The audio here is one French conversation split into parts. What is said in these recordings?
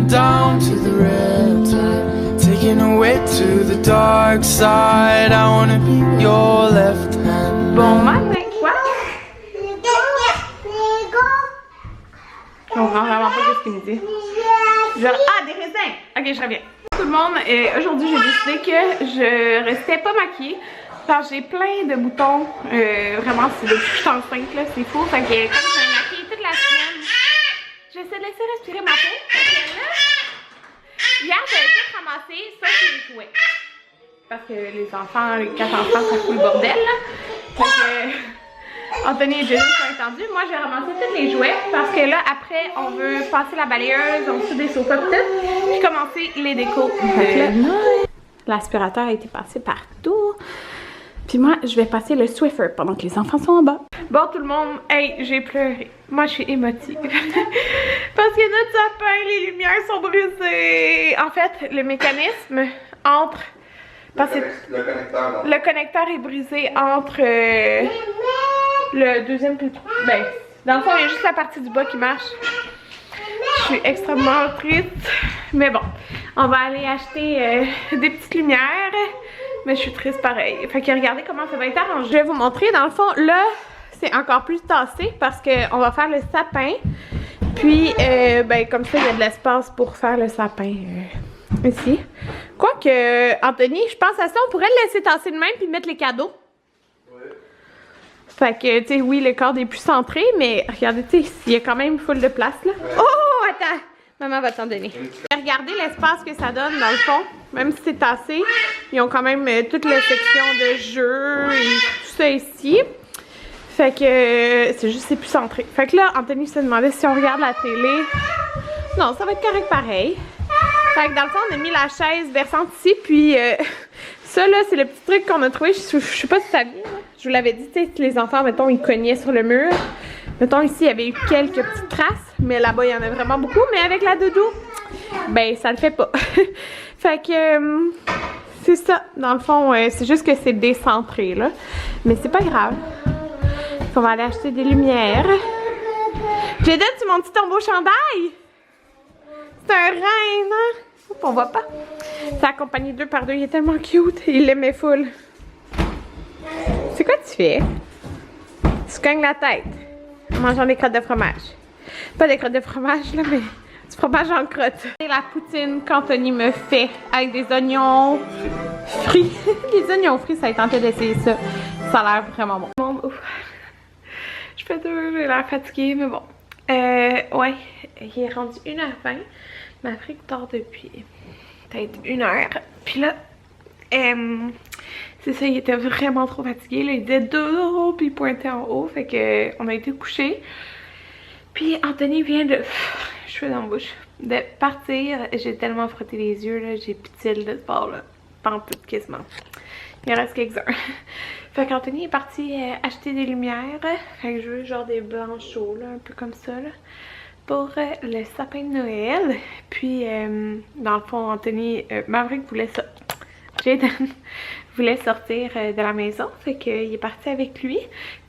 down to the riptide, taking away to the dark side. I wanna be your left hand. Bon matin, quoi? Je comprends vraiment pas ce qu'il me dit. Ah, des raisins! Ok, je reviens. Tout le monde, aujourd'hui j'ai décidé que je restais pas maquillée parce que j'ai plein de boutons. Vraiment, c'est depuis que je suis enceinte, là, c'est fou. Fait que comme je me maquille toute la semaine, j'essaie de laisser respirer ma peau. Hier, j'avais tout ramassé, ça c'est les jouets. Parce que les enfants, les 4 enfants, ça fout le bordel, là. Fait que Anthony et Jason sont entendus. Moi, j'ai ramassé tous les jouets parce que là, après, on veut passer la balayeuse, on fout des sofas pis tout, puis commencer les décos. L'aspirateur a été passé partout. Puis moi, je vais passer le Swiffer pendant que les enfants sont en bas. Bon, tout le monde, hey, j'ai pleuré. Moi, je suis émotive. Parce que notre sapin, les lumières sont brisées. En fait, le mécanisme entre... Parce que le connecteur est brisé entre le deuxième puis ben, dans le fond, il y a juste la partie du bas qui marche. Je suis extrêmement triste. Mais bon, on va aller acheter des petites lumières. Mais je suis triste pareil. Fait que regardez comment ça va être arrangé. Je vais vous montrer. Dans le fond, là, c'est encore plus tassé parce qu'on va faire le sapin. Puis, ben, comme ça, il y a de l'espace pour faire le sapin ici. Quoique, Anthony, je pense à ça, on pourrait le laisser tasser de même puis mettre les cadeaux. Oui. Fait que, tu sais, oui, le cadre est plus centré, mais regardez, tu sais, il y a quand même full de place, là. Ouais. Oh, attends! Maman va t'en donner. Regardez l'espace que ça donne, dans le fond. Même si c'est tassé, ils ont quand même toute la section de jeux et tout ça ici. Fait que, c'est juste, c'est plus centré. Fait que là, Anthony se demandait si on regarde la télé. Non, ça va être correct pareil. Fait que dans le fond, on a mis la chaise versante ici, puis ça là, c'est le petit truc qu'on a trouvé, je sais pas si ça vient, je vous l'avais dit, tu sais, si les enfants, mettons, ils cognaient sur le mur. Mettons, ici, il y avait eu quelques petites traces, mais là-bas, il y en a vraiment beaucoup, mais avec la doudou, ben, ça le fait pas. Fait que, c'est ça, dans le fond, c'est juste que c'est décentré, là, mais c'est pas grave. On va aller acheter des lumières. Jaden, tu montes ton beau chandail? C'est un reine, hein? Oups, on voit pas. C'est accompagné 2 par 2, il est tellement cute. Il l'aimait full. C'est quoi tu fais? Tu cognes la tête en mangeant des crottes de fromage. Pas des crottes de fromage, là, mais du fromage en crotte. C'est la poutine qu'Anthony me fait avec des oignons frits. Les oignons frits, ça a tenté d'essayer ça. Ça a l'air vraiment bon. Ouf. Je fais deux, j'ai l'air fatiguée, mais bon. Ouais, il est rendu 1h20. Ma fric dort depuis peut-être 1h. Puis là, c'est ça, il était vraiment trop fatigué. Là, il disait dos, puis il pointait en haut. Fait que on a été couchés. Puis Anthony vient de... cheveux dans la bouche. De partir. J'ai tellement frotté les yeux, là. J'ai pitié de ce bord, là. Pantoute quasiment. Il en reste quelques-uns. Fait qu'Anthony est parti acheter des lumières. Fait que je veux genre des blancs chauds, là, un peu comme ça, là, pour le sapin de Noël. Puis, dans le fond, Anthony, Maverick voulait ça. Jaden voulait sortir de la maison. Fait qu'il est parti avec lui.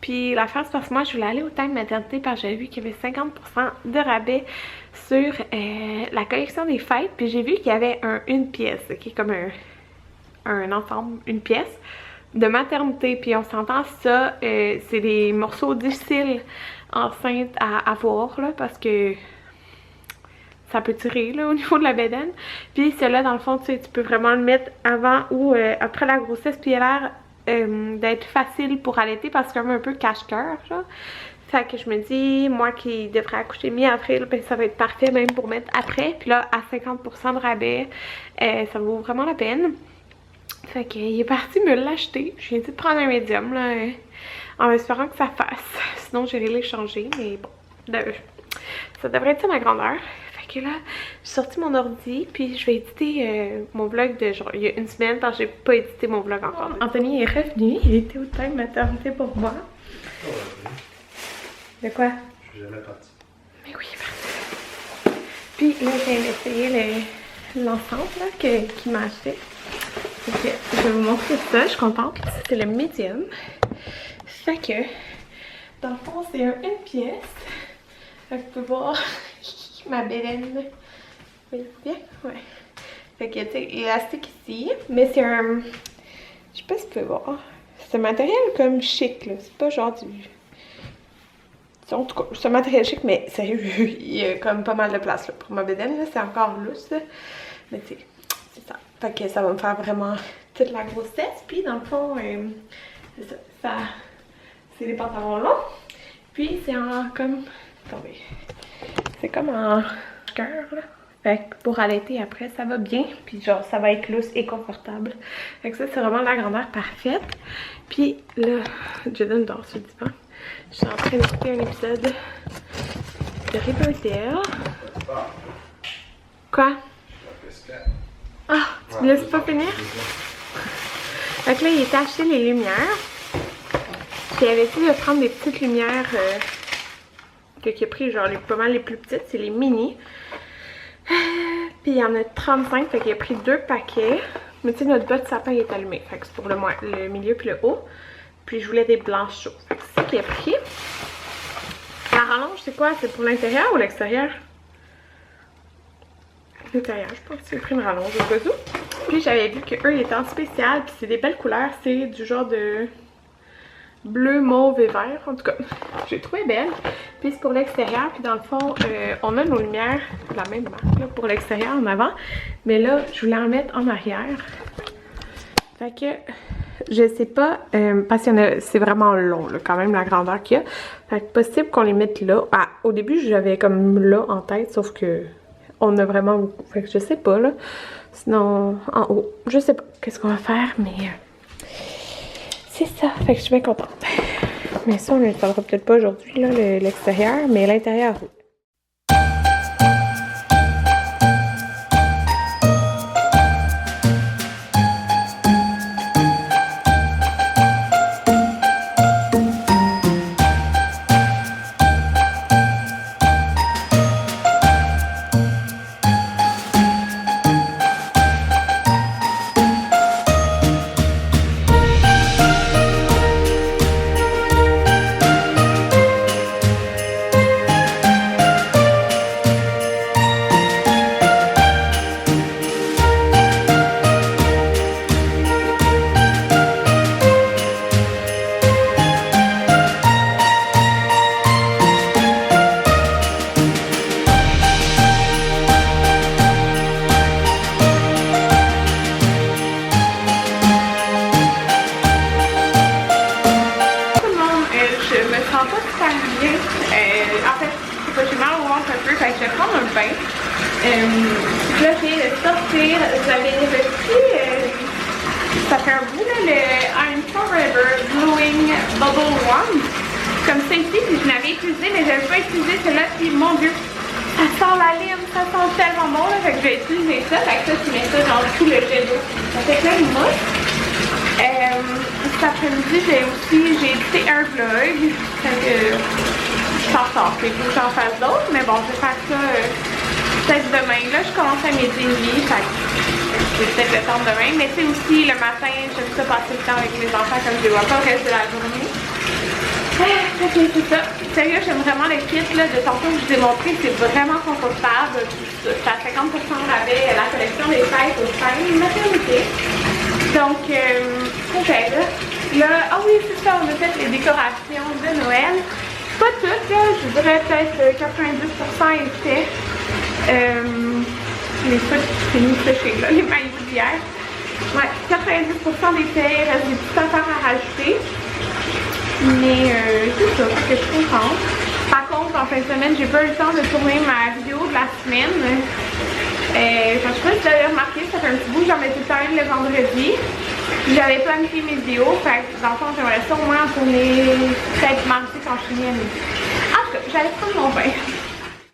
Puis, l'affaire, c'est parce que moi, je voulais aller au Time Maternité parce que j'avais vu qu'il y avait 50% de rabais sur la collection des fêtes. Puis, j'ai vu qu'il y avait une pièce, qui est comme un ensemble, une pièce de maternité. Puis on s'entend, ça, c'est des morceaux difficiles enceinte à avoir, là, parce que ça peut tirer, là, au niveau de la bédaine. Puis celle-là, dans le fond, tu sais, tu peux vraiment le mettre avant ou après la grossesse. Puis il a l'air d'être facile pour allaiter parce que c'est comme un peu cache-cœur, genre. Fait que je me dis, moi qui devrais accoucher mi-avril, ben ça va être parfait même pour mettre après. Puis là, à 50% de rabais, ça vaut vraiment la peine. Fait qu'il est parti me l'acheter. Je viens de prendre un médium, là, en espérant que ça fasse. Sinon, j'irai l'échanger, mais bon, ça devrait être ça ma grandeur. Fait que là, j'ai sorti mon ordi, puis je vais éditer mon vlog de genre il y a une semaine, parce que j'ai pas édité mon vlog encore. Anthony est revenu, il était au Time Maternité pour moi. De quoi? Je suis jamais partie. Mais oui, parti. Puis là, j'ai essayé l'ensemble qu'il m'a acheté. Okay, je vais vous montrer ça, je suis contente. C'est le médium. Fait que, dans le fond, c'est une pièce. Fait que vous pouvez voir ma bédaine Oui, bien? Ouais. Fait que, tu sais, l'élastique ici, mais c'est un... Je sais pas si tu peux voir. C'est un matériel comme chic, là. C'est pas genre du... En tout cas, c'est un matériel chic, mais sérieux, il y a comme pas mal de place, là. Pour ma bédaine, là, c'est encore lousse, là. Mais tu sais, c'est ça. Fait que ça va me faire vraiment toute la grossesse. Puis, dans le fond, c'est ça. C'est des pantalons longs. Puis, c'est en comme... Attendez. C'est comme en cœur, là. Fait que pour allaiter après, ça va bien. Puis genre, ça va être lousse et confortable. Fait que ça, c'est vraiment la grandeur parfaite. Puis là, Jaden dort sur le divan. Je suis en train d'écouter un épisode de Riverdale. Quoi? Ah, tu me laisses pas finir? Fait que là, il était acheté les lumières. Puis il avait essayé de prendre des petites lumières qu'il a pris, genre pas mal les plus petites, c'est les mini. Puis il y en a 35, fait qu'il a pris 2 paquets. Mais tu sais, notre botte de sapin est allumée. Fait que c'est pour le milieu puis le haut. Puis je voulais des blanches chaudes. Fait que c'est ça qu'il a pris. La rallonge, c'est quoi? C'est pour l'intérieur ou l'extérieur? L'intérieur, je pense qu'il a pris une rallonge au cas où. Puis j'avais vu qu'eux, ils étaient en spécial. Puis c'est des belles couleurs. C'est du genre de bleu, mauve et vert. En tout cas, j'ai trouvé belle. Puis c'est pour l'extérieur. Puis dans le fond, on a nos lumières, la même marque là, pour l'extérieur en avant. Mais là, je voulais en mettre en arrière. Fait que, je sais pas, parce que c'est vraiment long, là, quand même, la grandeur qu'il y a. Fait que possible qu'on les mette là. Ah, au début, j'avais comme là en tête, sauf que on a vraiment beaucoup. Fait que je sais pas, là. Sinon, en haut, je sais pas qu'est-ce qu'on va faire, mais... c'est ça, fait que je suis bien contente. Mais ça, on ne le parlera peut-être pas aujourd'hui, là, l'extérieur, mais l'intérieur, oui. Je vais prendre un bain. Là, je viens de sortir. J'avais reçu, ça fait un bout, là, le I'm Forever Glowing Bubble Wand. Comme ça ici, puis je l'avais utilisé, mais je n'avais pas utilisé celui-là. Puis mon Dieu, ça sent la lime, ça sent tellement bon. Là, fait que je vais utiliser ça. Fait que ça, tu mets ça dans tout le jet d'eau. Ça fait plein de mousse. Cet après-midi, j'ai édité un vlog. Fait que je t'en sors. Il faut que j'en fasse d'autres, mais bon, je vais faire ça peut-être demain. Là, je commence à midi et demi, fait que je vais peut-être le temps demain. Mais tu sais aussi, le matin, j'aime ça passer le temps avec mes enfants comme je les vois pas le reste de la journée. Ok, c'est ça. Sérieux, j'aime vraiment le kit là, de tantôt que je vous ai montré. C'est vraiment confortable. C'est à 50% rabais la collection des fêtes aux fêtes maternité. Donc, c'est là. Là, ah oui, c'est ça, on a fait les décorations de Noël. Pas toutes, là, je dirais peut-être 90% est fait. Les trucs finis séchés, là, les mailles d'hier. Ouais, 90% des faits, il reste des petites affaires à rajouter. Mais c'est ça, que je suis contente. Par contre, en fin de semaine, j'ai pas eu le temps de tourner ma vidéo de la semaine. Je sais pas si vous avez remarqué, ça fait un petit bout que j'en mettais tout le temps le vendredi. J'avais planifié mes vidéos, fait que dans le fond, j'aimerais ça au moins en tourner peut-être mardi quand je finis à midi. En tout cas, j'allais prendre mon bain.